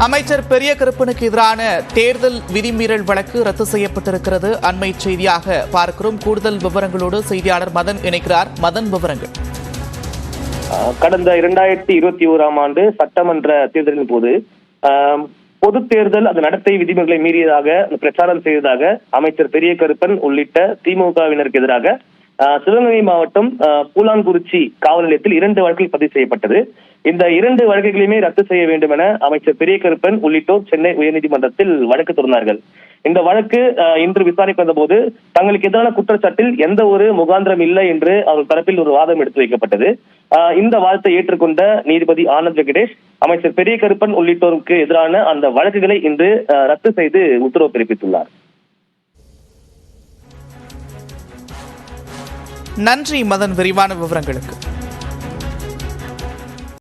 அமைச்சர் பெரிய கருப்பனுக்கு எதிரான தேர்தல் விதிமீறல் வழக்கு ரத்து செய்யப்பட்டிருக்கிறது. அண்மை செய்தியாக பார்க்கிறோம். கூடுதல் விவரங்களோடு செய்தியாளர் மதன் இணைக்கிறார். மதன், விவரங்கள். கடந்த 2021ஆம் ஆண்டு சட்டமன்ற தேர்தலின் போது பொது தேர்தல் அது நடத்தை விதிமுறைகளை மீறியதாக பிரச்சாரம் செய்ததாக அமைச்சர் பெரிய கருப்பன் உள்ளிட்ட திமுகவினருக்கு எதிராக சிவகங்கை மாவட்டம் பூலாங்குறிச்சி காவல் நிலையத்தில் 2 வழக்குகள் பதிவு செய்யப்பட்டது. இந்த 2 வழக்குகளையுமே ரத்து செய்ய வேண்டும் என அமைச்சர் பெரிய கருப்பன் உள்ளிட்டோர் சென்னை உயர்நீதிமன்றத்தில் வழக்கு தொடர்ந்தார்கள். இந்த வழக்கு இன்று விசாரிக்க வந்த போது தங்களுக்கு எதிரான குற்றச்சாட்டில் எந்த ஒரு முகாந்திரம் இல்லை என்று அவர் தரப்பில் ஒரு வாதம் எடுத்து வைக்கப்பட்டது. இந்த வாதத்தை ஏற்றுக்கொண்ட நீதிபதி ஆனந்த் வெங்கடேஷ் அமைச்சர் பெரிய கருப்பன் உள்ளிட்டோருக்கு எதிரான அந்த வழக்குகளை இன்று ரத்து செய்து உத்தரவு பிறப்பித்துள்ளார். நன்றி மதன், விரிவான விவரங்களுக்கு.